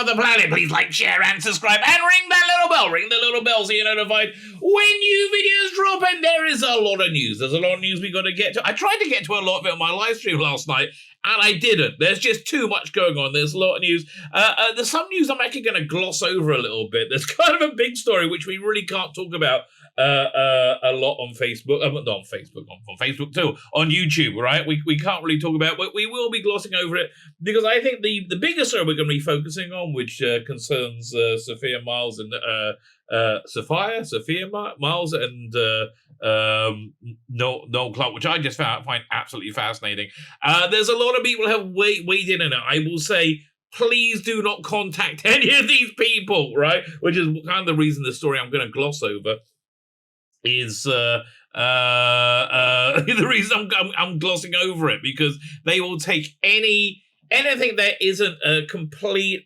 the planet, please like, share, and subscribe, and ring that little bell. Ring the little bell so you're notified when new videos drop. And there is a lot of news. There's a lot of news we got to get to. I tried to get to a lot of it on my live stream last night, and I didn't. There's just too much going on. There's a lot of news. There's some news I'm actually going to gloss over a little bit. There's kind of a big story which we really can't talk about a lot on Facebook. Not on Facebook, on Facebook too, on YouTube, right? We can't really talk about it, but we will be glossing over it because I think the biggest story we're going to be focusing on, which concerns Sophia Myles and Sophia Myles and Noel Clarke, which I just find absolutely fascinating. There's a lot of people have weighed in on it. I will say, please do not contact any of these people, right? Which is kind of the reason the story I'm going to gloss over is the reason I'm glossing over it, because they will take anything that isn't a complete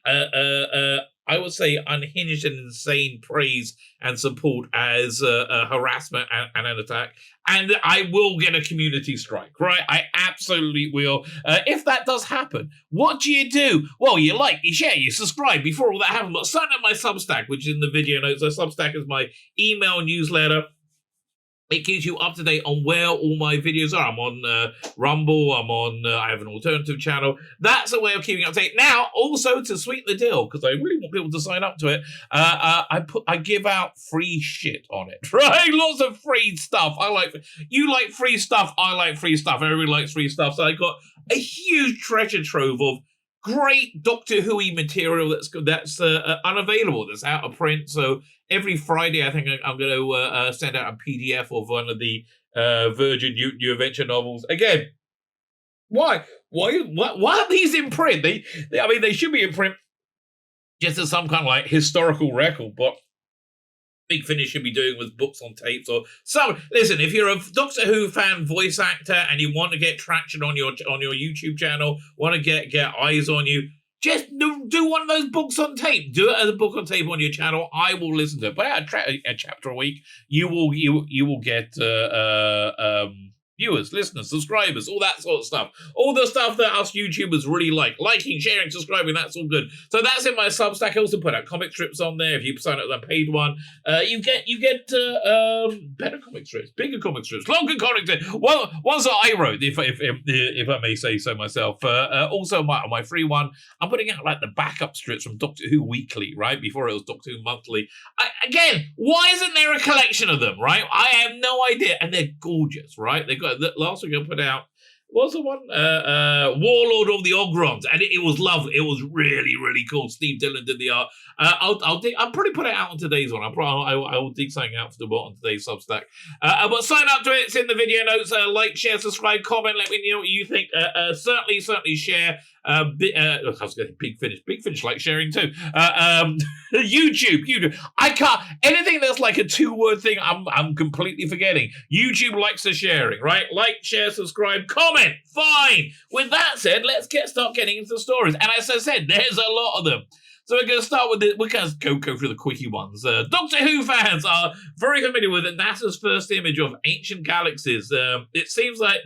I would say unhinged and insane praise and support as a harassment and an attack. And I will get a community strike, right? I absolutely will. If that does happen, what do? Well, you like, you share, you subscribe before all that happens. But sign up my Substack, which is in the video notes. So Substack is my email newsletter. It keeps you up to date on where all my videos are. I'm on Rumble. I have an alternative channel. That's a way of keeping up to date. Now, also to sweeten the deal, because I really want people to sign up to it, I give out free shit on it, right? Lots of free stuff. You like free stuff. I like free stuff. Everybody likes free stuff. So I got a huge treasure trove of great Doctor Who-y material that's unavailable, that's out of print. So every Friday, I think I'm going to send out a PDF of one of the Virgin New Adventure novels. Again, why are these in print? They should be in print just as some kind of like historical record, but Big Finish should be doing with books on tapes or some. Listen, if you're a Doctor Who fan voice actor and you want to get traction on your YouTube channel, want to get eyes on you, just do one of those books on tape. Do it as a book on tape on your channel. I will listen to it. But a chapter a week, you will get viewers, listeners, subscribers, all that sort of stuff. All the stuff that us YouTubers really like. Liking, sharing, subscribing, that's all good. So that's in my Substack. I also put out comic strips on there. If you sign up to the paid one, you get better comic strips, bigger comic strips, longer comic strips. Well, ones that I wrote, if I may say so myself. Also, my free one, I'm putting out like the backup strips from Doctor Who Weekly, right? Before it was Doctor Who Monthly. Again, why isn't there a collection of them, right? I have no idea. And they're gorgeous, right? They got last week I put out, what was the one? Warlord of the Ogrons, and it was lovely. It was really, really cool. Steve Dillon did the art. I'll probably put it out on today's one. I will dig something out for the bot on today's Substack. But sign up to it. It's in the video notes. Like, share, subscribe, comment. Let me know what you think. Certainly share. I was going to Big Finish like sharing too. YouTube. I can't, anything that's like a 2-word thing, I'm completely forgetting. YouTube likes the sharing, right? Like, share, subscribe, comment. Fine. With that said, let's start getting into the stories. And as I said, there's a lot of them. So we're going to start with we're going to go through the quickie ones. Doctor Who fans are very familiar with NASA's first image of ancient galaxies. It seems that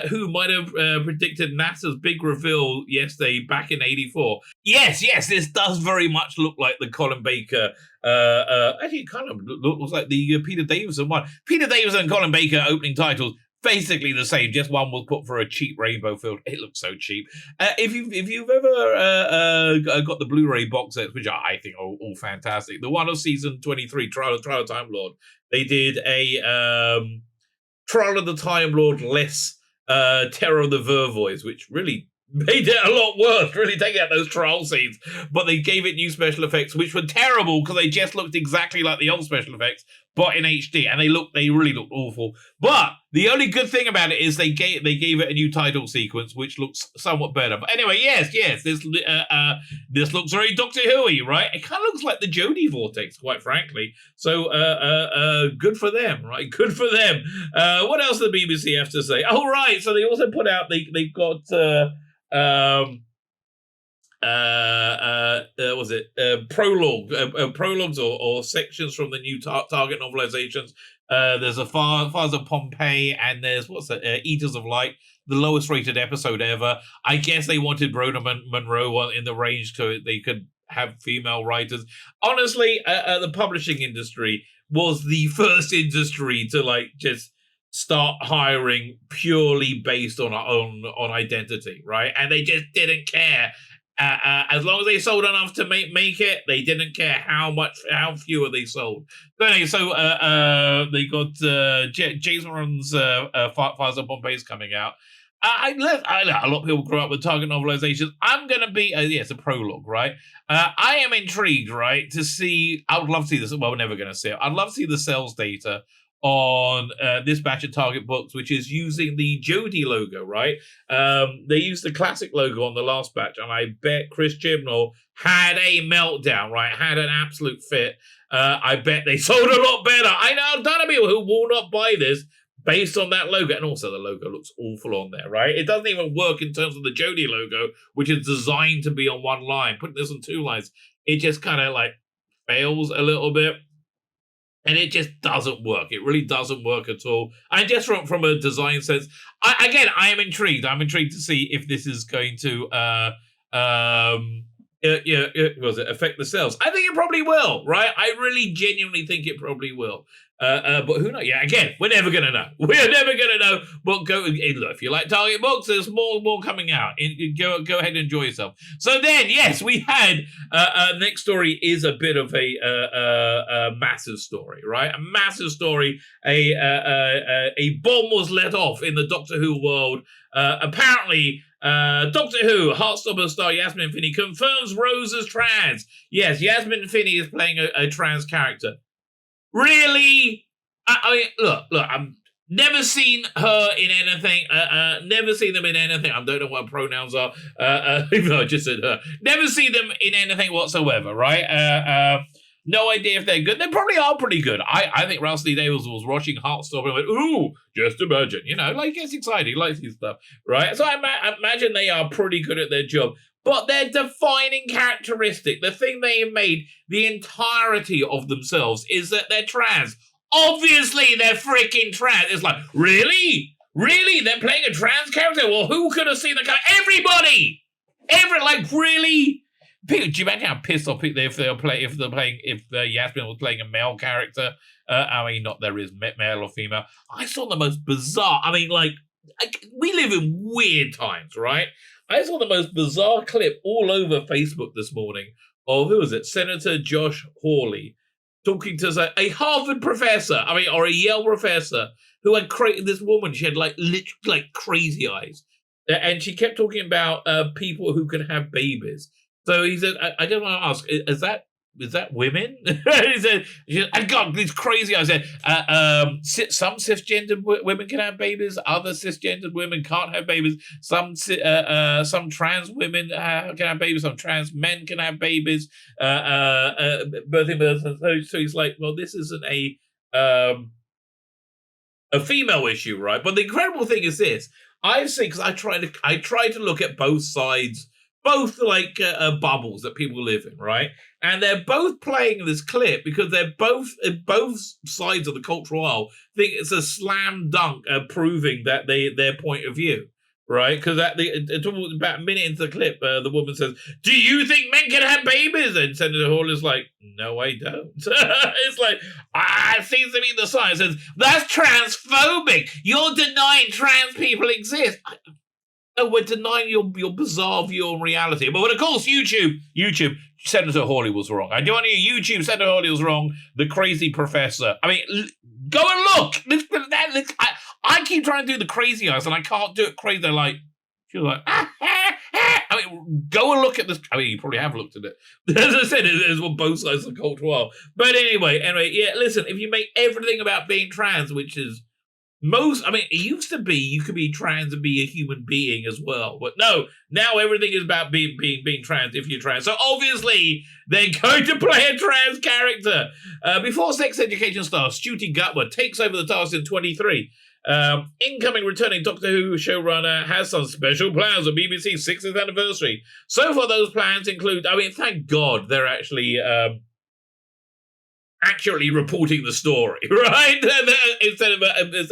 Who might have predicted NASA's big reveal yesterday back in '84. Yes, this does very much look like the Colin Baker. Actually, it kind of looks like the Peter Davison one. Peter Davison and Colin Baker opening titles. Basically the same, just one was put for a cheap rainbow field. It looks so cheap. If you've ever got the Blu-ray box sets, which I think are all fantastic, the one of season 23, Trial of Time Lord, they did a Trial of the Time Lord less Terror of the Vervoids, which really made it a lot worse, really taking out those trial scenes. But they gave it new special effects, which were terrible because they just looked exactly like the old special effects, but in HD, and they really looked awful. But the only good thing about it is they gave it a new title sequence, which looks somewhat better. But anyway, yes, this looks very Doctor Who-y, right? It kind of looks like the Jodie Vortex, quite frankly. So good for them, right? Good for them. What else does the BBC have to say? Oh, right. So they also put out they've got prologues or sections from the new Target novelizations. There's a Fathers of Pompeii, and there's Eaters of Light, the lowest rated episode ever. I guess they wanted Rhoda Monroe in the range so they could have female writers. Honestly, the publishing industry was the first industry to just start hiring purely based on identity, right? And they just didn't care. As long as they sold enough to make it, they didn't care how fewer they sold. So anyway, they got Jason's Fathers of Pompeii is coming out. A lot of people grew up with target novelizations. I'm going to be, it's a prologue, right? I am intrigued, right, to see, I would love to see this, well, we're never going to see it. I'd love to see the sales data on this batch of Target books, which is using the Jody logo, right? They used the classic logo on the last batch, and I bet Chris Chibnall had a meltdown, right? Had an absolute fit. I bet they sold a lot better. I know a ton of people who will not buy this based on that logo, and also the logo looks awful on there, right? It doesn't even work in terms of the Jody logo, which is designed to be on one line. Putting this on two lines, it just kind of fails a little bit. And it just doesn't work. It really doesn't work at all. And just from a design sense, I am intrigued. I'm intrigued to see if this is going to affect the sales. I think it probably will, right? I really genuinely think it probably will. But who knows? Yeah, again, we're never going to know. We're never going to know. But look, if you like Target books, there's more coming out. Go ahead and enjoy yourself. So then, yes, we had next story is a bit of a massive story, right? A massive story. A bomb was let off in the Doctor Who world. Apparently, Doctor Who Heartstopper star Yasmin Finney confirms Rose as trans. Yes, Yasmin Finney is playing a trans character. Really? I mean, look, I've never seen her in anything. Never seen them in anything. I don't know what pronouns are. Even though I just said her. Never seen them in anything whatsoever, right? No idea if they're good. They probably are pretty good. I think Russell T Davies was watching Heartstopper and went, ooh, just imagine. Gets excited. He likes his stuff, right? So I imagine they are pretty good at their job. But their defining characteristic, the thing they have made the entirety of themselves, is that they're trans. Obviously, they're freaking trans. It's like, really? Really? They're playing a trans character? Well, who could have seen the guy? Everybody! Really? People, do you imagine how pissed off people if Yasmin was playing a male character? I mean, not there is male or female. I saw the most bizarre. I mean, we live in weird times, right? I saw the most bizarre clip all over Facebook this morning of, who was it? Senator Josh Hawley talking to a Harvard professor, or a Yale professor, who had created this woman. She had literally crazy eyes. And she kept talking about people who can have babies. So he said, I just want to ask, is that women? He said, I got these crazy eyes. I said, some cisgendered women can have babies. Other cisgendered women can't have babies. Some trans women can have babies. Some trans men can have babies. Birthing births. So he's like, well, this isn't a female issue, right? But the incredible thing is this. I see, because I try to look at both sides, both bubbles that people live in, right? And they're both playing this clip because they're both sides of the cultural aisle think it's a slam dunk proving that their point of view, right? Because about a minute into the clip, the woman says, "Do you think men can have babies?" And Senator Hall is like, "No, I don't." It's like, it seems to be the science says that's transphobic. You're denying trans people exist. No, we're denying your bizarre view on reality. But of course, YouTube, Senator Hawley was wrong. I do want to hear YouTube, Senator Hawley was wrong. The crazy professor. I mean, go and look. I keep trying to do the crazy eyes, and I can't do it crazy. She's like, I mean, go and look at this. I mean, you probably have looked at it. As I said, it's on both sides of the cultural aisle. But anyway, yeah, listen, if you make everything about being trans, which is it used to be you could be trans and be a human being as well. But no, now everything is about being trans if you're trans. So obviously, they're going to play a trans character. Before sex education starts, Stuti Gutwood takes over the task in 23. Incoming returning Doctor Who showrunner has some special plans for BBC's 60th anniversary. So far, those plans include, thank God they're actually accurately reporting the story, right? instead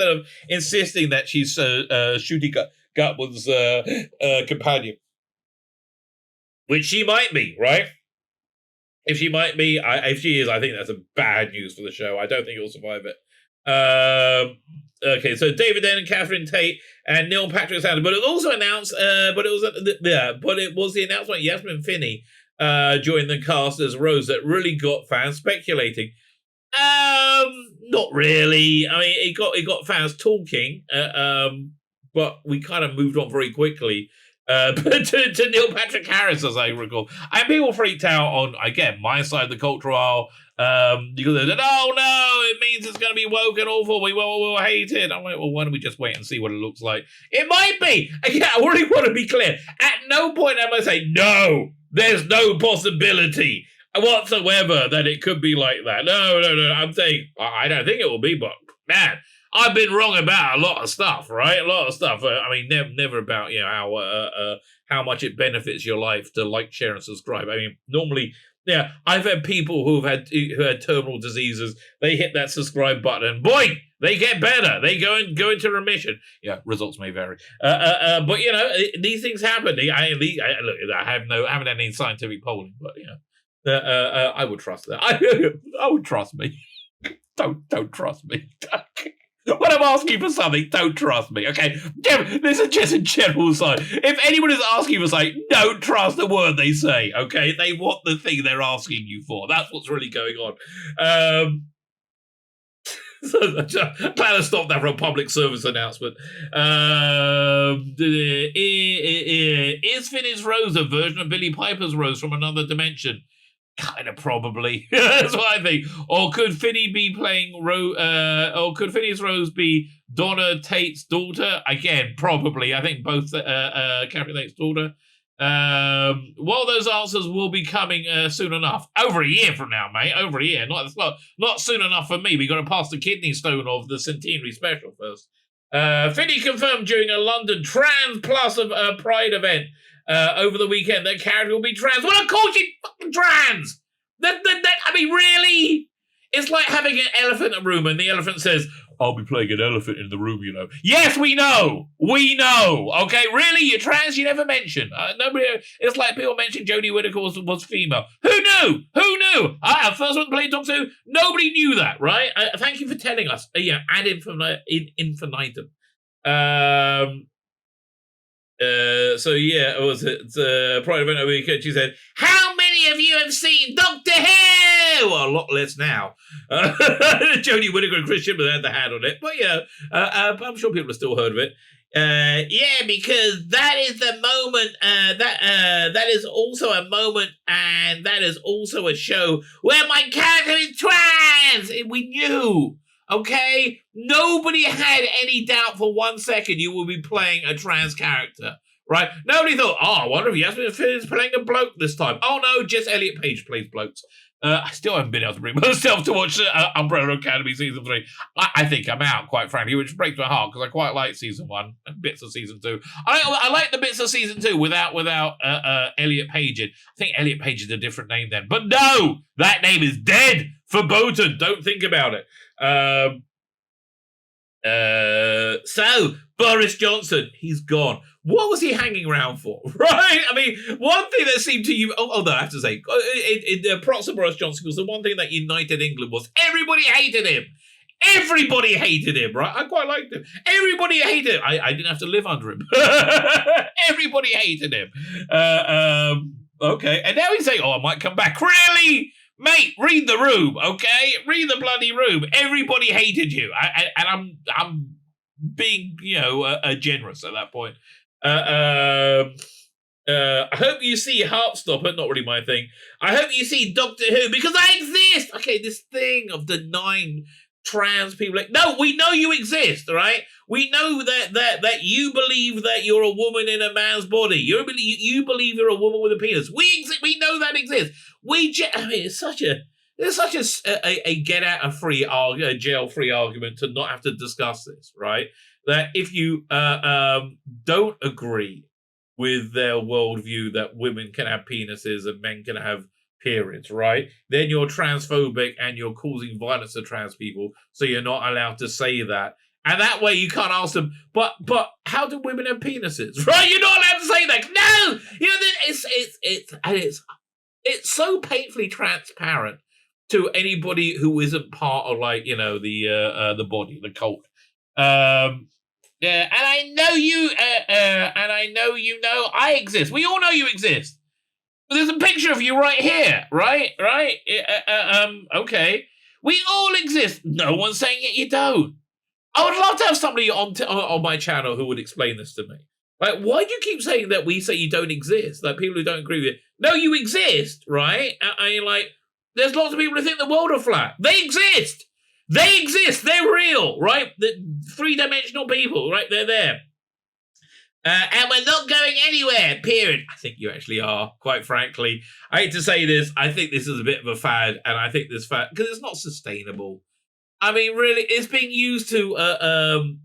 of insisting that she's shooting Gutman's companion, which she might be, right? If she might be, if she is, I think that's a bad news for the show. I don't think it will survive it. Okay, so David N. and Catherine Tate and Neil Patrick Sanders, but it was also announced. But it was the announcement Yasmin Finney joined the cast as Rose that really got fans speculating. Not really. I mean, it got fans talking. But we kind of moved on very quickly. But to Neil Patrick Harris, as I recall, and people freaked out on, again, my side of the cultural aisle. Because they said, "Oh no, it means it's going to be woke and awful. We will hate it." I'm like, well, why don't we just wait and see what it looks like? It might be. Again, I really want to be clear. At no point am I saying no. There's no possibility whatsoever that it could be like that. No. I'm saying I don't think it will be, but man, I've been wrong about a lot of stuff, right? A lot of stuff. I mean, never about how much it benefits your life to like, share, and subscribe. I mean, normally, yeah, I've had people who had terminal diseases. They hit that subscribe button, and boy, they get better. They go into remission. Yeah, results may vary, but these things happen. I haven't had any scientific polling, but I would trust that. I would trust me. Don't trust me. When I'm asking for something, don't trust me, okay? This is just a general sign. If anyone is asking for something, don't trust the word they say, okay? They want the thing they're asking you for. That's what's really going on. So I'm glad I stopped that for a public service announcement. Is Finney's Rose a version of Billy Piper's Rose from another dimension? Kind of probably. That's what I think. Or could Finney be playing or could Finney's Rose be Donna Tate's daughter? Again, probably. I think both Catherine Tate's daughter. Well, those answers will be coming soon enough. Over a year from now, mate. Over a year. Not soon enough for me. We got to pass the kidney stone of the centenary special first. Finney confirmed during a London Trans Plus Pride event over the weekend that character will be trans. Well, of course she's fucking trans! I mean, really? It's like having an elephant in a room and the elephant says, "I'll be playing an elephant in the room, you know." Yes, we know! We know! Okay, really? You're trans? You never mentioned. Nobody. It's like people mentioned Jodie Whittaker was female. Who knew? Who knew? Our first one played Doctor Who. Nobody knew that, right? Thank you for telling us. Ad infinitum. So yeah, it was Pride event over the weekend. She said, "How many of you have seen Doctor Who?" Well, a lot less now. Jodie Whittaker and Chris Chibnall had the hand on it, but I'm sure people have still heard of it. Yeah, because that is the moment. That is also a moment, and that is also a show where my character is trans. We knew. Okay? Nobody had any doubt for 1 second you will be playing a trans character, right? Nobody thought, I wonder if Yasmin Finney is playing a bloke this time. Oh, no, just Elliot Page plays blokes. I still haven't been able to bring myself to watch Umbrella Academy Season 3. I think I'm out, quite frankly, which breaks my heart, because I quite like Season 1 and bits of Season 2. I like the bits of Season 2 without Elliot Page in. I think Elliot Page is a different name then. But no! That name is dead! Verboten! Don't think about it. So Boris Johnson, he's gone. What was he hanging around for? Right? I mean, one thing that seemed to you, although I have to say, props to Boris Johnson, because the one thing that united England was everybody hated him. Everybody hated him, right? I quite liked him. Everybody hated him. I didn't have to live under him. Everybody hated him. Okay, and now he's saying, I might come back. Really? Mate, read the room, okay? Read the bloody room. Everybody hated you, and I'm being, generous at that point. I hope you see Heartstopper, not really my thing. I hope you see Doctor Who, because I exist. Okay, this thing of denying trans people. No, we know you exist, all right? We know that you believe that you're a woman in a man's body. You believe you're a woman with a penis. We know that exists. It's such a get out of jail free argument to not have to discuss this, right? That if you don't agree with their worldview that women can have penises and men can have periods, right? Then you're transphobic and you're causing violence to trans people, so you're not allowed to say that. And that way you can't ask them, but how do women have penises? Right? You're not allowed to say that. No! It's so painfully transparent to anybody who isn't part of, like, the body, the cult. Yeah, and I know you know I exist. We all know you exist. There's a picture of you right here, right? Okay. We all exist. No one's saying it, you don't. I would love to have somebody on my channel who would explain this to me. Like, why do you keep saying that we say you don't exist? Like, people who don't agree with you. No, you exist, right? There's lots of people who think the world are flat. They exist. They exist. They're real, right? The three-dimensional people, right? They're there. And we're not going anywhere, period. I think you actually are, quite frankly. I hate to say this. I think this is a bit of a fad, and I think this fad, because it's not sustainable. I mean, really, it's being used to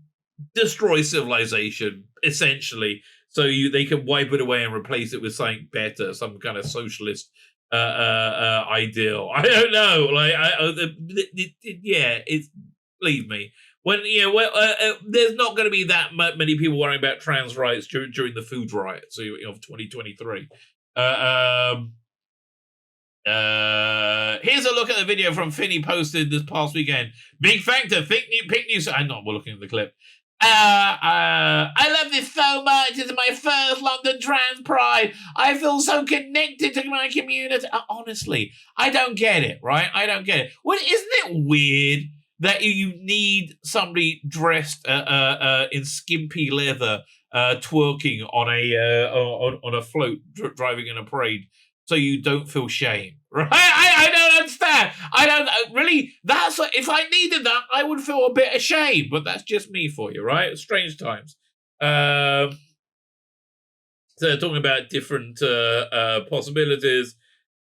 destroy civilization, essentially, so they can wipe it away and replace it with something better, some kind of socialist ideal. I don't know. It's, believe me. There's not going to be that many people worrying about trans rights during the food riots of 2023. Here's a look at the video from Finney posted this past weekend. Big factor, pink news. I'm not looking at the clip. I love this so much. It's my first London Trans Pride. I feel so connected to my community. Honestly, I don't get it, right? I don't get it. Well, isn't it weird that you need somebody dressed in skimpy leather twerking on a float driving in a parade so you don't feel shame, right? I don't understand. I don't really. That's if I needed that, I would feel a bit ashamed. But that's just me for you, right? Strange times. So talking about different possibilities.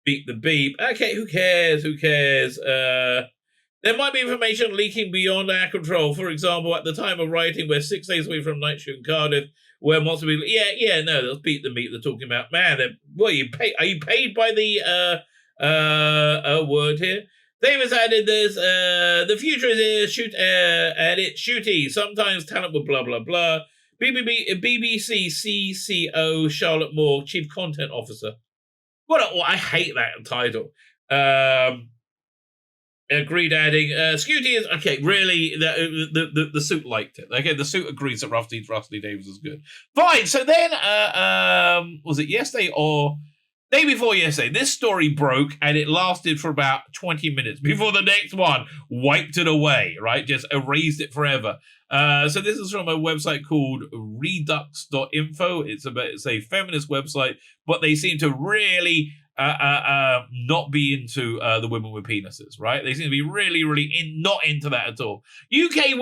Beat the beep. Okay, who cares? Who cares? There might be information leaking beyond our control. For example, at the time of writing, we're 6 days away from night shoot in Cardiff, where multiple people, no, they'll beat the meat. They're talking about, man, are you paid by the word here? Davis added this, the future is here, and it's shooty. Sometimes talent with blah, blah, blah. BBC CCO Charlotte Moore, Chief Content Officer. I hate that title. Agreed, adding, Scooty is, okay, really, the suit liked it. Okay, the suit agrees that Rusty Davis is good. Fine, so then, was it yesterday or day before yesterday? This story broke, and it lasted for about 20 minutes before the next one wiped it away, right? Just erased it forever. So this is from a website called redux.info. It's a feminist website, but they seem to really not be into the women with penises, right? They seem to be really, really not into that at all. UK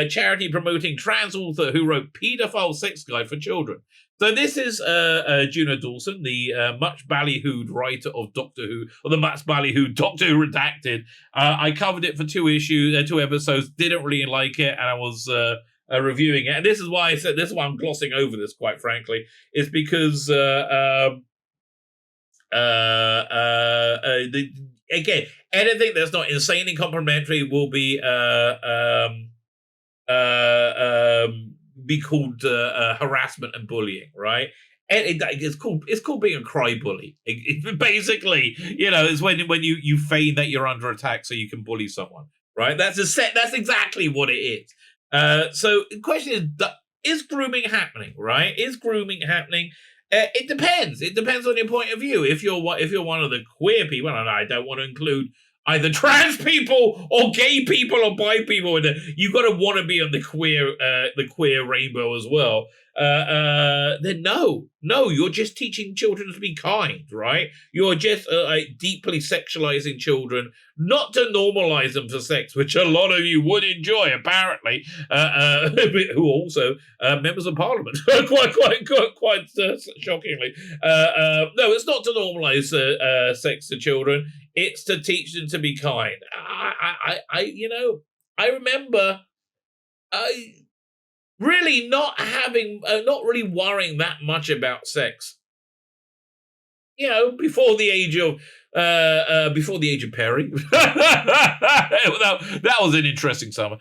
charity promoting trans author who wrote Paedophile Sex Guide for Children. So this is Juno Dawson, the much ballyhooed writer of Doctor Who, or the much ballyhooed Doctor Who Redacted. I covered it for 2 episodes, didn't really like it, and I was reviewing it. And this is why I said, this is why I'm glossing over this, quite frankly, is because again, anything that's not insanely complimentary will be called harassment and bullying, right? And it's called being a cry bully. Basically, it's when you feign that you're under attack so you can bully someone, right? That's exactly what it is. So the question is grooming happening, right? Is grooming happening? It depends. It depends on your point of view. If you're one of the queer people, and I don't want to include either trans people or gay people or bi people, you got to want to be on the queer rainbow as well. Then no, you're just teaching children to be kind, right? You're just deeply sexualizing children, not to normalize them for sex, which a lot of you would enjoy, apparently. Who also members of parliament, quite shockingly. No, it's not to normalize sex to children. It's to teach them to be kind. I remember, really not really worrying that much about sex. Before the age of before the age of Perry. that was an interesting summer.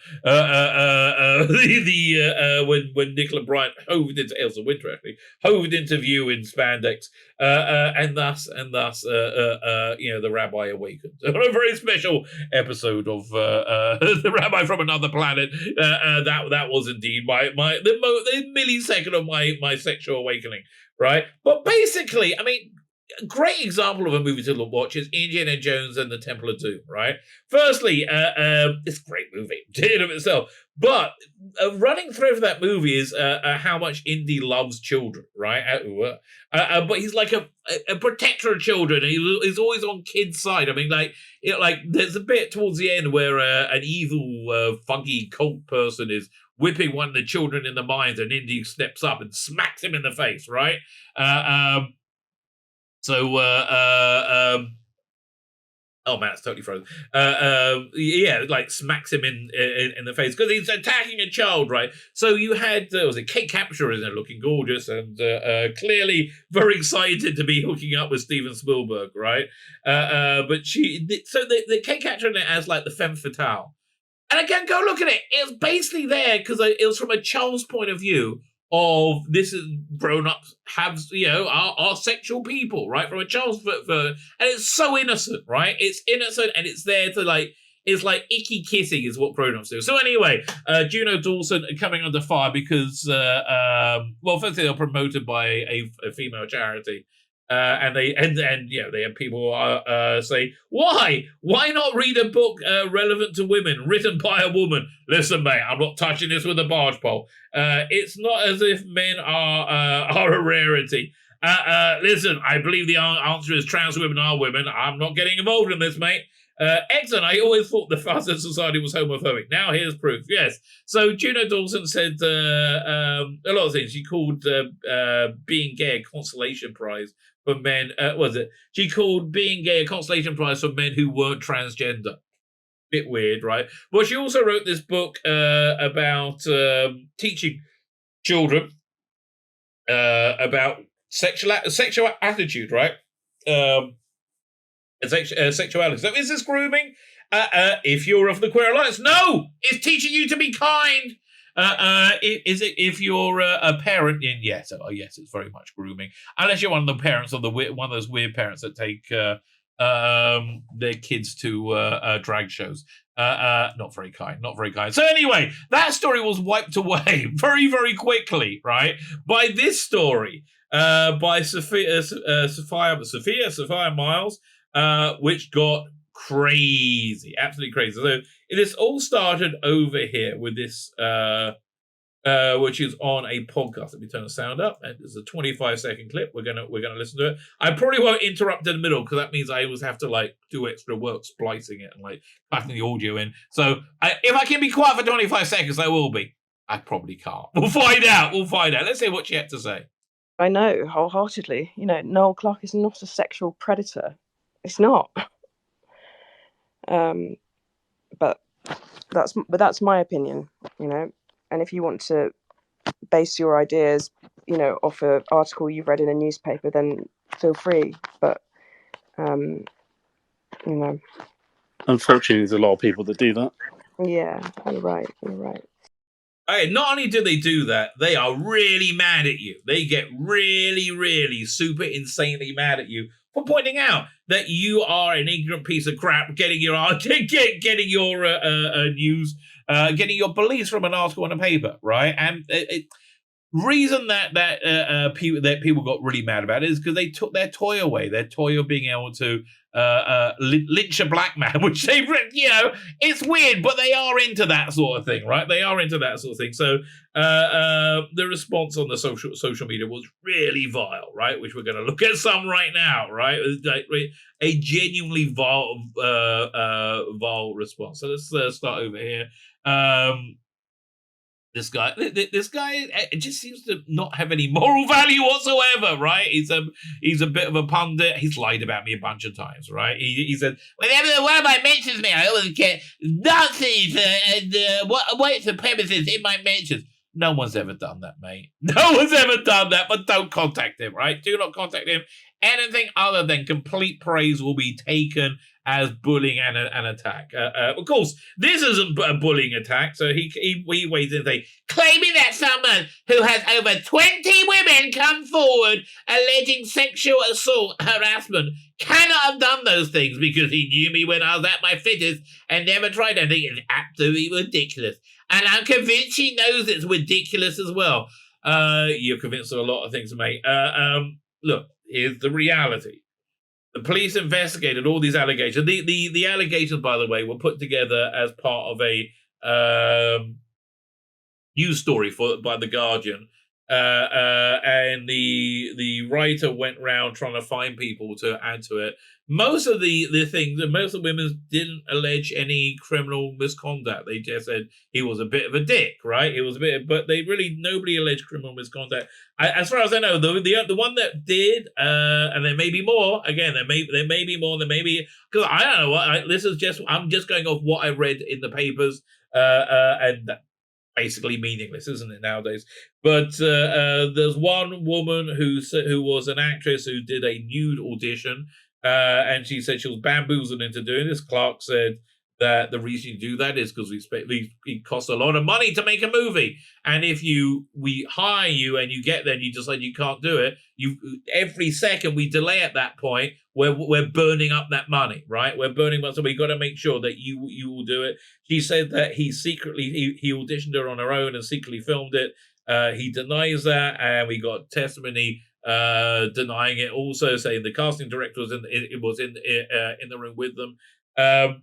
When Nicola Bryant hoved into Elsa Winter, actually hoved into view in spandex, and thus, the Rabbi awakens. A very special episode of the Rabbi from Another Planet. That was indeed the millisecond of my sexual awakening, right? But basically, I mean, a great example of a movie to watch is Indiana Jones and the Temple of Doom, right? Firstly, it's a great movie in and of itself, but running through for that movie is how much Indy loves children, right? But he's like a protector of children, and he's always on kids' side. I mean, there's a bit towards the end where an evil, funky cult person is whipping one of the children in the mines, and Indy steps up and smacks him in the face, right? Oh man, it's totally frozen. Smacks him in the face because he's attacking a child, right? So you had was it Kate Capshaw in there looking gorgeous and clearly very excited to be hooking up with Steven Spielberg, right? But the Kate Capshaw in it as like the femme fatale, and again, go look at it. It's basically there because it was from a child's point of view. Of this is grown-ups are sexual people, right? From a child's and it's so innocent, right? It's innocent and it's there to it's like icky kissing is what grown-ups do. So anyway, Juno Dawson coming under fire because firstly they're promoted by a female charity. And they have people say, why not read a book relevant to women written by a woman? Listen, mate, I'm not touching this with a barge pole. It's not as if men are a rarity. Listen, I believe the answer is trans women are women. I'm not getting involved in this, mate. Excellent. I always thought the Fuzzer Society was homophobic. Now here's proof. Yes. So Juno Dawson said a lot of things. She called being gay a consolation prize for men. She called being gay a consolation prize for men who weren't transgender. Bit weird, right? Well, she also wrote this book about teaching children about sexual attitude, right? Sexuality. So is this grooming? If you're of the Queer Alliance, no! It's teaching you to be kind. Is it if you're a parent? Yes, it's very much grooming. Unless you're one of the parents one of those weird parents that take their kids to drag shows. Not very kind. So anyway, that story was wiped away very, very quickly, right? By this story, by Sophia Myles, which got crazy, absolutely crazy. So this all started over here with this, which is on a podcast. Let me turn the sound up. And it's a 25-second clip. We're gonna listen to it. I probably won't interrupt in the middle because that means I always have to do extra work splicing it and cutting the audio in. So if I can be quiet for 25 seconds, I will be. I probably can't. We'll find out. Let's see what she had to say. I know wholeheartedly. Noel Clarke is not a sexual predator. It's not. But that's my opinion, and if you want to base your ideas, off an article you've read in a newspaper, then feel free. But, Unfortunately, there's a lot of people that do that. Yeah, you're right. Okay, not only do they do that, they are really mad at you. They get really, really super insanely mad at you for pointing out that you are an ignorant piece of crap, getting your news, getting your beliefs from an article on a paper, right? And reason that people got really mad about it is because they took their toy away, their toy of being able to lynch a black man, which they, it's weird, but they are into that sort of thing, right? They are into that sort of thing. So the response on the social media was really vile, right? Which we're going to look at some right now, right? A genuinely vile response. So let's start over here. This guy just seems to not have any moral value whatsoever, right? He's a bit of a pundit. He's lied about me a bunch of times, right? He said, whenever the rabbi mentions me, I always get Nazis and white supremacists in my mentions. No one's ever done that, mate. No one's ever done that, but don't contact him, right? Do not contact him. Anything other than complete praise will be taken as bullying and an attack. Of course, this isn't a bullying attack, so he waits and say, claiming that someone who has over 20 women come forward alleging sexual assault, harassment, cannot have done those things because he knew me when I was at my fittest and never tried anything is absolutely ridiculous. And I'm convinced she knows it's ridiculous as well. You're convinced of a lot of things, mate. Look, here's the reality. The police investigated all these allegations. The allegations, by the way, were put together as part of a news story by The Guardian. And the writer went round trying to find people to add to it. Most of the things, most of the women didn't allege any criminal misconduct. They just said he was a bit of a dick, right? It was a bit, but nobody alleged criminal misconduct. As far as I know, the one that did, and there may be more. Again, there may be more. There may be, because I don't know what. I'm just going off what I read in the papers, and basically meaningless, isn't it, nowadays? But there's one woman who was an actress who did a nude audition, and she said she was bamboozled into doing this. Clarke said that the reason you do that is because it costs a lot of money to make a movie, and if we hire you and you get there and you decide you can't do it, every second we delay at that point, we're burning up that money, right? We're burning up, so we got to make sure that you will do it. She said that he auditioned her on her own and secretly filmed it. He denies that, and we got testimony denying it, also saying the casting director was in the room with them, and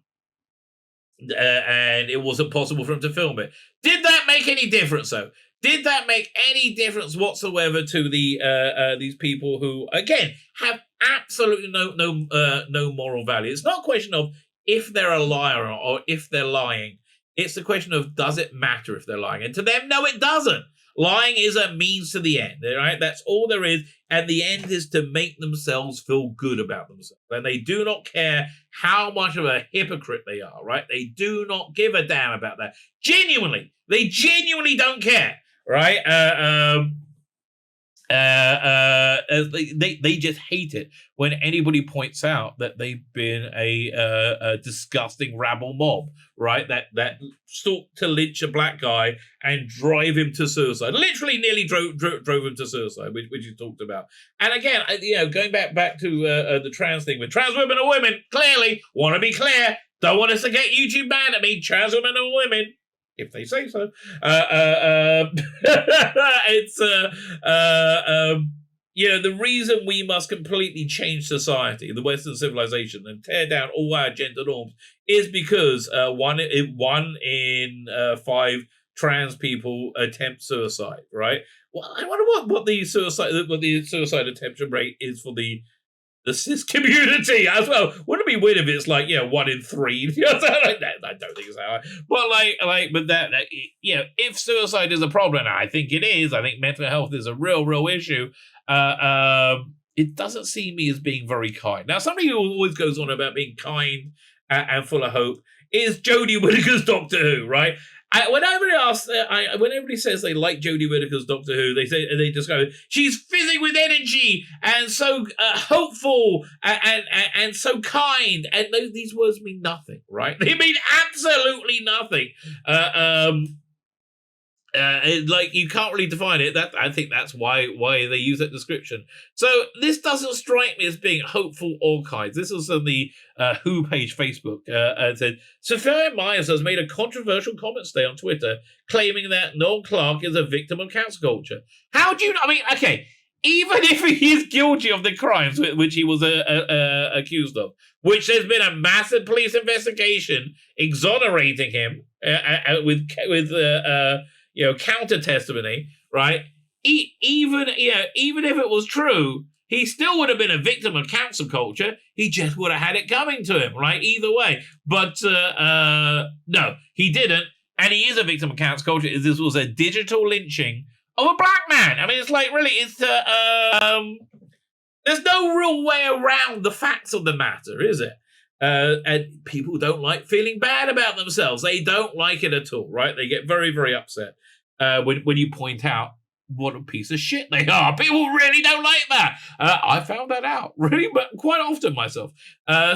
it wasn't possible for him to film it. Did that make any difference, though? Did that make any difference whatsoever to these people who, again, have absolutely no moral value? It's not a question of if they're a liar or if they're lying. It's the question of, does it matter if they're lying? And to them, no, it doesn't. Lying is a means to the end, right? That's all there is. And the end is to make themselves feel good about themselves. And they do not care how much of a hypocrite they are, right? They do not give a damn about that. Genuinely. They genuinely don't care, right? They just hate it when anybody points out that they've been a disgusting rabble mob, right? That sought to lynch a black guy and drive him to suicide. Literally, nearly drove him to suicide, which you talked about. And again, going back to the trans thing with trans women or women. Clearly, want to be clear. Don't want us to get YouTube banned at me. Trans women or women, if they say so. It's the reason we must completely change society, the Western civilization, and tear down all our gender norms is because one in 5 trans people attempt suicide. Right? Well, I wonder what the suicide attempt rate is for the cis community as well. Wouldn't it be weird if it's like 1 in 3? I don't think it's that high. But if suicide is a problem, and I think it is. I think mental health is a real issue. It doesn't see me as being very kind. Now, somebody who always goes on about being kind and full of hope is Jodie Whittaker's Doctor Who, right? When everybody says they like Jodie Whittaker's Doctor Who, they describe it. She's fizzing with energy and so hopeful and so kind. And these words mean nothing, right? They mean absolutely nothing. You can't really define it. I think that's why they use that description. So this doesn't strike me as being hopeful or kind. This is on the Who page Facebook. It said Sophia Myles has made a controversial comment today on Twitter, claiming that Noel Clarke is a victim of cancel culture. How do you? I mean, okay, even if he is guilty of the crimes which he was accused of, which there's been a massive police investigation exonerating him with counter testimony, right? Even if it was true, he still would have been a victim of cancel culture. He just would have had it coming to him, right? Either way. But no, he didn't. And he is a victim of cancel culture. This was a digital lynching of a black man. I mean, it's like, really, it's there's no real way around the facts of the matter, is it? And people don't like feeling bad about themselves. They don't like it at all, right? They get very, very upset. when you point out what a piece of shit they are. People really don't like that. I found that out really, but quite often myself.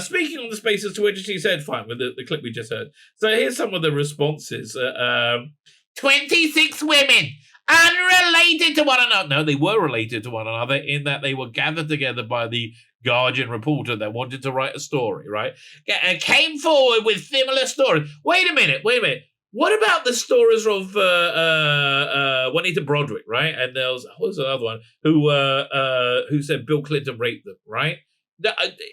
Speaking on the spaces to which she said, fine, with the clip we just heard. So here's some of the responses. 26 women, unrelated to one another. No, they were related to one another in that they were gathered together by the Guardian reporter that wanted to write a story, right? Came forward with similar stories. Wait a minute. What about the stories of Juanita Broderick, right? And there was another one who said Bill Clinton raped them, right?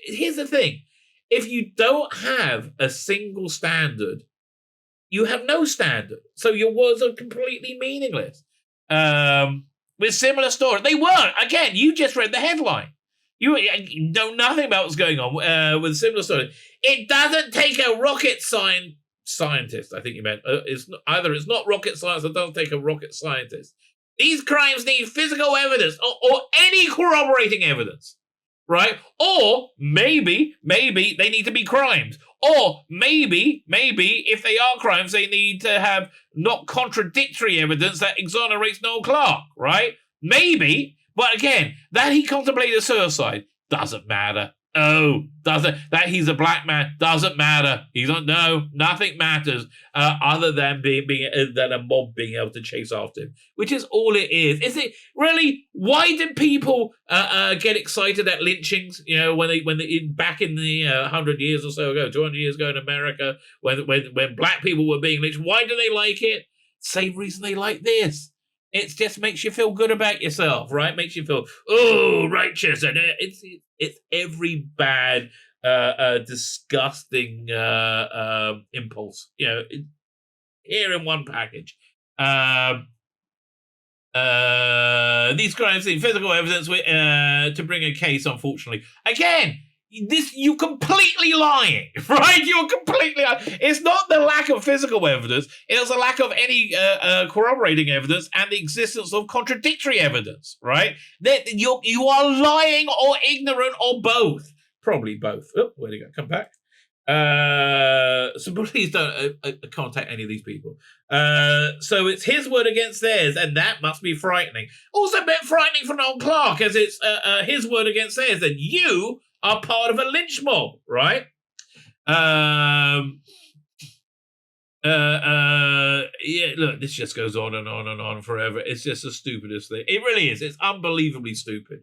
Here's the thing: if you don't have a single standard, you have no standard. So your words are completely meaningless. With similar stories, they weren't. Again, you just read the headline. You know nothing about what's going on with similar stories. It doesn't take a rocket scientist, I think you meant. It's not rocket science, it doesn't take a rocket scientist. These crimes need physical evidence or any corroborating evidence, right? Or maybe they need to be crimes. Or maybe if they are crimes, they need to have not contradictory evidence that exonerates Noel Clarke, right? Maybe, but again, that he contemplated suicide doesn't matter. Oh, that he's a black man doesn't matter. Nothing matters other than than a mob being able to chase after him, which is all it is. Is it really? Why did people get excited at lynchings? You know, when they back in the 100 years or so ago, 200 years ago in America, when black people were being lynched, why do they like it? Same reason they like this. It just makes you feel good about yourself, right? Makes you feel, righteous. And it's every bad, disgusting impulse, you know, here in one package. These crimes need physical evidence to bring a case, unfortunately. Again, you're completely lying, right? You're completely lying. It's not the lack of physical evidence. It's a lack of any corroborating evidence and the existence of contradictory evidence, right? You are lying or ignorant or both. Probably both. Oh, where'd he go? Come back. So please don't contact any of these people. So it's his word against theirs, and that must be frightening. Also a bit frightening for Noel Clarke, as it's his word against theirs, and you are part of a lynch mob, right? Yeah, look, this just goes on and on and on forever. It's just the stupidest thing. It really is. It's unbelievably stupid.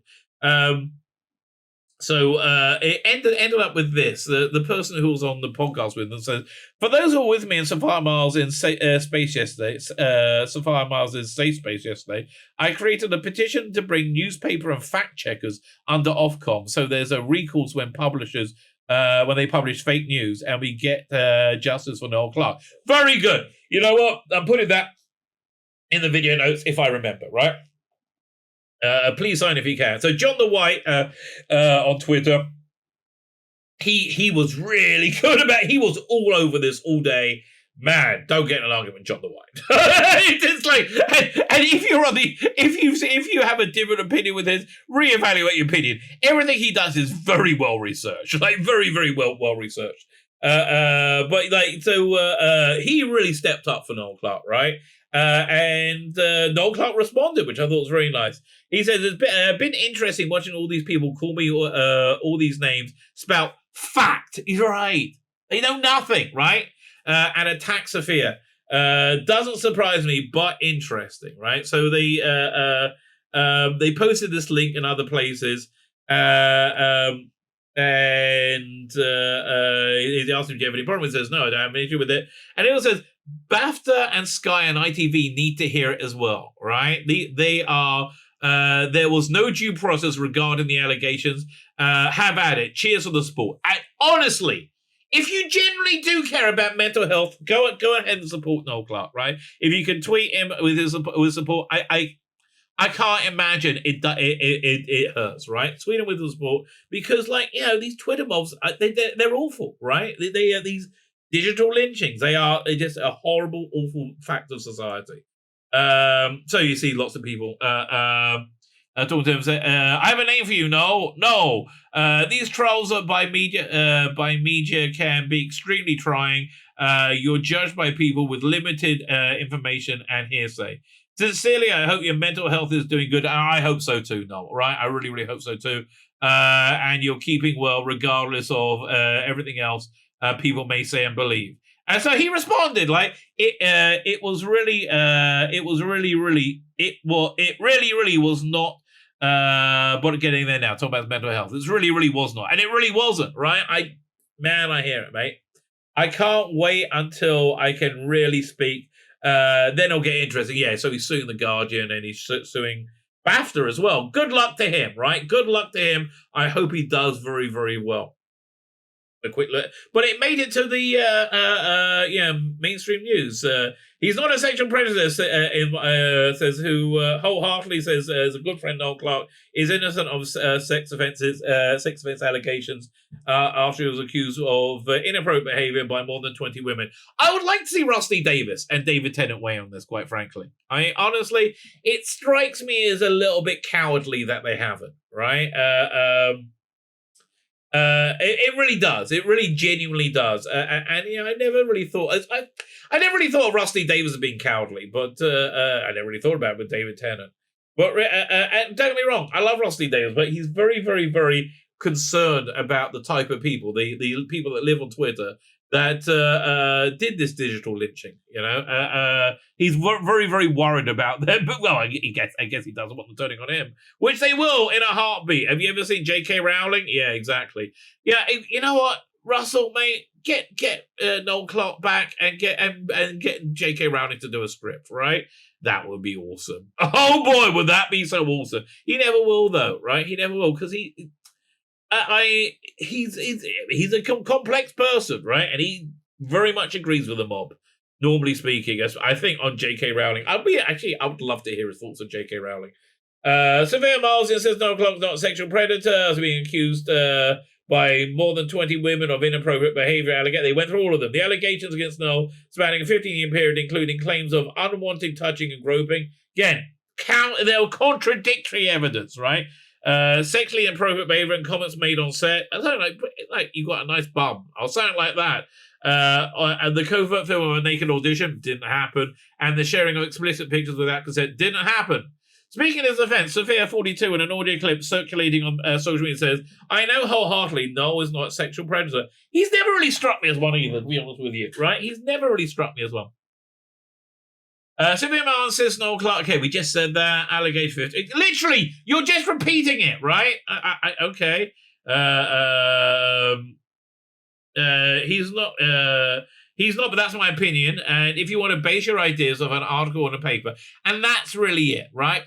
So it ended up with this. The person who was on the podcast with them says, for those who were with me in Sophia Myles in space yesterday, Sophia Myles in safe space yesterday, I created a petition to bring newspaper and fact checkers under Ofcom. So there's a recourse when publishers, when they publish fake news, and we get justice for Noel Clarke. Very good. You know what? I'm putting that in the video notes if I remember, right? Please sign if you can. So John the White on Twitter, he was really good about it. He was all over this all day. Man, don't get in an argument with John the White. It's like, and if you're if you have a different opinion with his, reevaluate your opinion. Everything he does is very well researched, like very, very well researched. But like, so he really stepped up for Noel Clarke, right? And Noel Clarke responded, which I thought was very nice. He says, it's been interesting watching all these people call me all these names, spout fact. He's right. They know nothing, right? And attack Sophia. Doesn't surprise me, but interesting, right? So they posted this link in other places. And he asked him, do you have any problem? He says, no, I don't have an issue with it. And he also says, BAFTA and Sky and ITV need to hear it as well, right? They are, there was no due process regarding the allegations. Have at it. Cheers for the sport. And honestly, if you generally do care about mental health, go ahead and support Noel Clarke, right? If you can tweet him with his support, I can't imagine it hurts, right? Tweet him with the support, because, like, you know, these Twitter mobs, they're awful, right? They are these digital lynchings. They're just a horrible, awful fact of society. So you see lots of people talking to him, say, I have a name for you. No. These trials by media can be extremely trying. You're judged by people with limited information and hearsay. Sincerely, I hope your mental health is doing good. And I hope so too, Noel, right? I really, really hope so too. And you're keeping well regardless of everything else people may say and believe. And so he responded like it really was not. But getting there now, talking about mental health, it really was not, and it really wasn't, right? I hear it, mate. I can't wait until I can really speak. Then it'll get interesting. Yeah, so he's suing the Guardian and he's suing BAFTA as well. Good luck to him, right? Good luck to him. I hope he does very, very well. A quick look, but it made it to the mainstream news. He's not a sexual predator, says who wholeheartedly says as a good friend Noel Clarke is innocent of sex offence allegations after he was accused of inappropriate behaviour by more than 20 women. I would like to see Rusty Davis and David Tennant weigh on this, quite frankly. Honestly, it strikes me as a little bit cowardly that they haven't, right? It really does. It really genuinely does. And I never really thought I never really thought of Rusty Davis as being cowardly, but I never really thought about it with David Tennant. But and don't get me wrong, I love Rusty Davis, but he's very, very, very concerned about the type of people, the people that live on Twitter that did this digital lynching. He's very, very worried about them. But well, I guess he doesn't want them turning on him, which they will in a heartbeat. Have you ever seen J.K. Rowling? Yeah, exactly. Yeah, you know what, Russell, mate, get Noel Clarke back and get J.K. Rowling to do a script, right? That would be awesome. Oh boy, would that be so awesome? He never will, though, right? He never will, because he's a complex person, right? And he very much agrees with the mob, normally speaking. I think on J.K. Rowling, I would love to hear his thoughts on J.K. Rowling. Sophia Myles says Noel Clarke's not a sexual predator, as being accused by more than 20 women of inappropriate behaviour. They went through all of them. The allegations against Noel, spanning a 15-year period, including claims of unwanted touching and groping. Again, they're contradictory evidence, right? Sexually inappropriate behavior and comments made on set. I don't know, like you got a nice bum. I'll say it like that. And the covert film of a naked audition didn't happen, and the sharing of explicit pictures without consent didn't happen. Speaking of his offence, Sophia 42 in an audio clip circulating on social media says, "I know wholeheartedly Noel is not a sexual predator. He's never really struck me as one either, to be honest with you, right? He's never really struck me as one." Sophia Myles says Noel Clarke. Okay, we just said that. Allegation 50. Literally, you're just repeating it, right? Okay. He's not. He's not, but that's my opinion. And if you want to base your ideas off an article on a paper, and that's really it, right?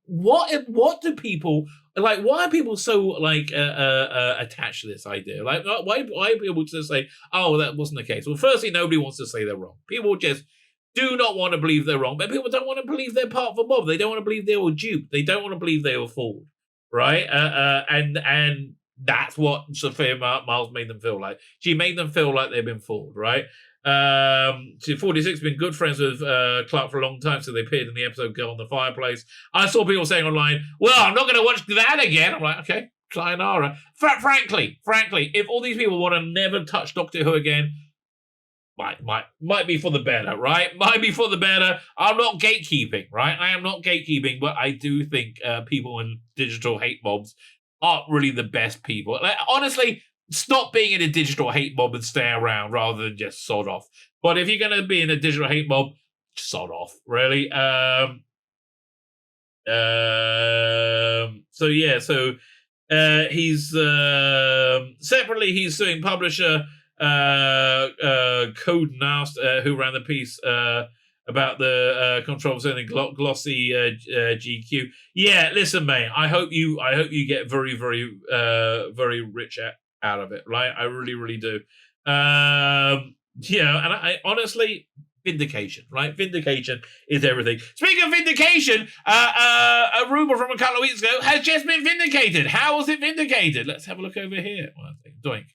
What do people like? Why are people so like attached to this idea? Like, why are people just say, "Oh, that wasn't the case"? Well, firstly, nobody wants to say they're wrong. People just do not want to believe they're wrong, but people don't want to believe they're part of a mob. They don't want to believe they were duped. They don't want to believe they were fooled, right? And that's what Sophia Myles made them feel like. She made them feel like they've been fooled, right? 46 been good friends with Clarke for a long time, so they appeared in the episode Girl on the Fireplace. I saw people saying online, well, I'm not going to watch that again. I'm like, okay, sayonara. Frankly, if all these people want to never touch Doctor Who again, might be for the better, right? Might be for the better. I'm not gatekeeping, right? I am not gatekeeping, but I do think people in digital hate mobs aren't really the best people. Like, honestly, stop being in a digital hate mob and stay around rather than just sod off. But if you're going to be in a digital hate mob, sod off, really. He's separately, he's suing publisher Code Nast, who ran the piece about the controversy in the glossy GQ. Yeah, listen, mate. I hope you get very, very, very rich out of it, right? I really, really do. And I honestly, vindication, right? Vindication is everything. Speaking of vindication, a rumor from a couple of weeks ago has just been vindicated. How was it vindicated? Let's have a look over here. Doink.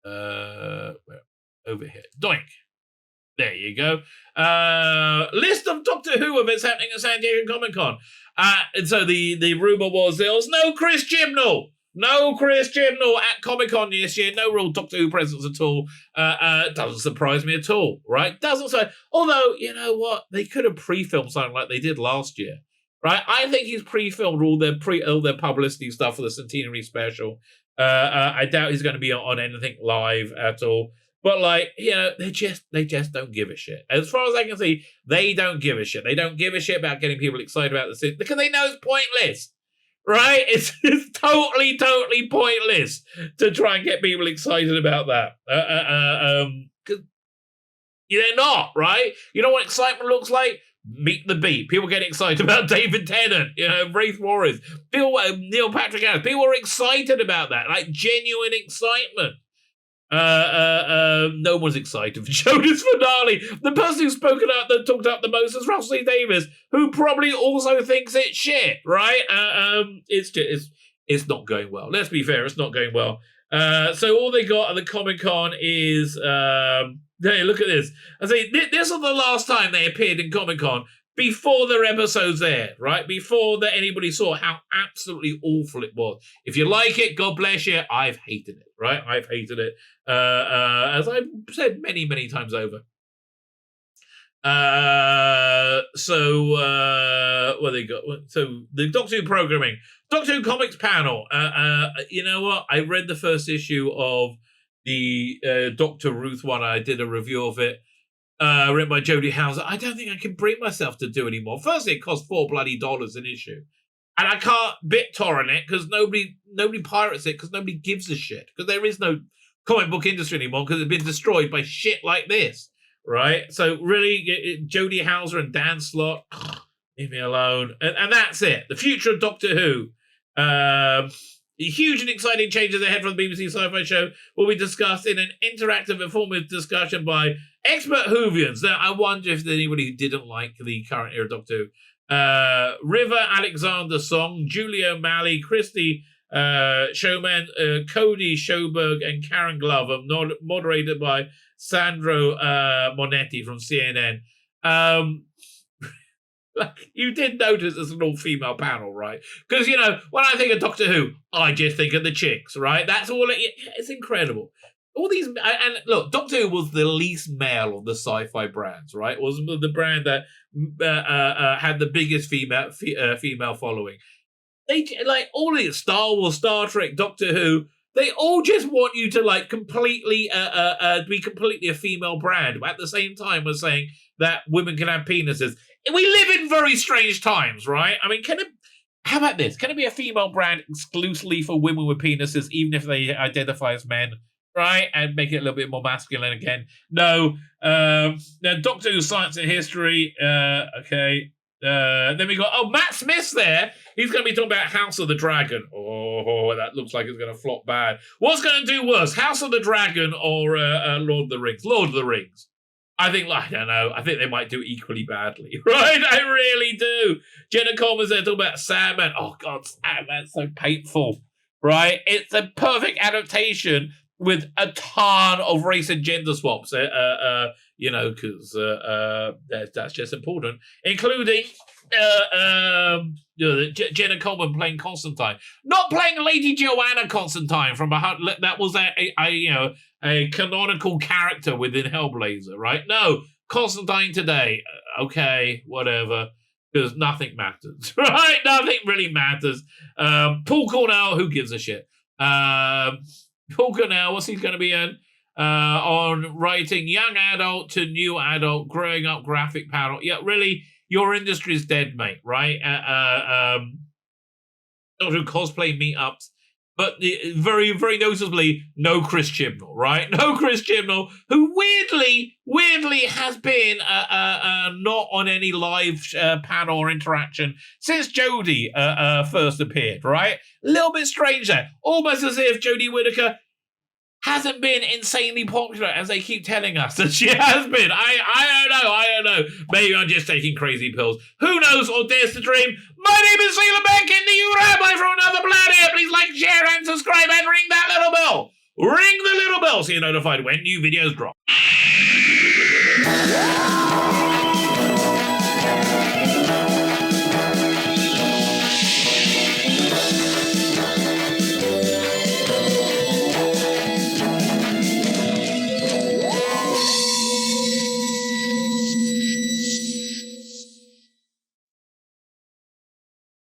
Over here. Doink. There you go. List of Doctor Who events happening at San Diego Comic-Con. And so the rumor was there was no Chris Chibnall. No Chris Chibnall at Comic-Con this year. No real Doctor Who presence at all. Doesn't surprise me at all, right? Doesn't say. Although, you know what? They could have pre-filmed something like they did last year, right? I think he's pre-filmed all their publicity stuff for the Centenary special. I doubt he's going to be on anything live at all. But like, you know, they just don't give a shit. As far as I can see, they don't give a shit. They don't give a shit about getting people excited about the series because they know it's pointless. Right? It's totally pointless to try and get people excited about that. Because they're not, right? You know what excitement looks like? Meet the Beat. People get excited about David Tennant, you know, Wraith Warriors. People, Neil Patrick Harris. People are excited about that, like genuine excitement. No one's excited for Jonas finale. The person who's talked up the most is Russell C. Davies, who probably also thinks it's shit, right? It's not going well. Let's be fair, it's not going well. So all they got at the Comic-Con is hey, look at this. I say this was the last time they appeared in Comic-Con before their episodes aired, right? Before that anybody saw how absolutely awful it was. If you like it, God bless you. I've hated it, right? I've hated it. As I've said many, many times over. What they got? So the Doctor Who programming. Doctor Who Comics panel. You know what? I read the first issue of the Dr. Ruth one. I did a review of it. Written by Jodie Houser. I don't think I can bring myself to do anymore. Firstly, it costs $4 an issue. And I can't BitTorrent it because nobody pirates it because nobody gives a shit. Because there is no comic book industry anymore because it's been destroyed by shit like this. Right? So really, Jodie Houser and Dan Slott, leave me alone. And that's it. The future of Doctor Who. Huge and exciting changes ahead for the BBC Sci-Fi show will be discussed in an interactive, informative discussion by expert Whovians. Now, I wonder if there's anybody who didn't like the current era Doctor Who. River Alexander Song, Julia O'Malley, Christy Showman, Cody Schoberg, and Karen Glover, moderated by Sandro Monetti from CNN. Like, you did notice it's an all-female panel, right? Because, you know, when I think of Doctor Who, I just think of the chicks, right? That's all it's incredible. All these, and look, Doctor Who was the least male of the sci-fi brands, right? It was the brand that had the biggest female following. They, like, all of it, Star Wars, Star Trek, Doctor Who, they all just want you to, like, completely be completely a female brand, but at the same time as saying that women can have penises. We live in very strange times, right? I mean, how about this? Can it be a female brand exclusively for women with penises, even if they identify as men, right? And make it a little bit more masculine again? No. Now, Doctor Who Science and History. Okay. Then we got, Matt Smith's there. He's going to be talking about House of the Dragon. Oh, that looks like it's going to flop bad. What's going to do worse, House of the Dragon or Lord of the Rings? Lord of the Rings. I don't know. I think they might do equally badly, right? I really do. Jenna Coleman's there talking about Sandman. Oh, God, Sandman's so painful, right? It's a perfect adaptation with a ton of race and gender swaps, you know, because that's just important, including Jenna Coleman playing Constantine, not playing Lady Joanna Constantine from that was a canonical character within Hellblazer, right? No, Constantine today. Okay, whatever. Because nothing matters, right? Nothing really matters. Paul Cornell, who gives a shit? Paul Cornell, what's he going to be in? On writing young adult to new adult, growing up graphic panel. Yeah, really, your industry's dead, mate, right? Doctor Who cosplay meetups. But very, very noticeably, no Chris Chibnall, right? No Chris Chibnall, who weirdly has been not on any live panel or interaction since Jodie first appeared, right? A little bit strange there. Almost as if Jodie Whittaker hasn't been insanely popular as they keep telling us that she has been. I don't know. Maybe I'm just taking crazy pills. Who knows or dares to dream? My name is Tzvi Lebetkin, the Rabbi from another planet. Please like, share, and subscribe, and ring that little bell. Ring the little bell so you're notified when new videos drop.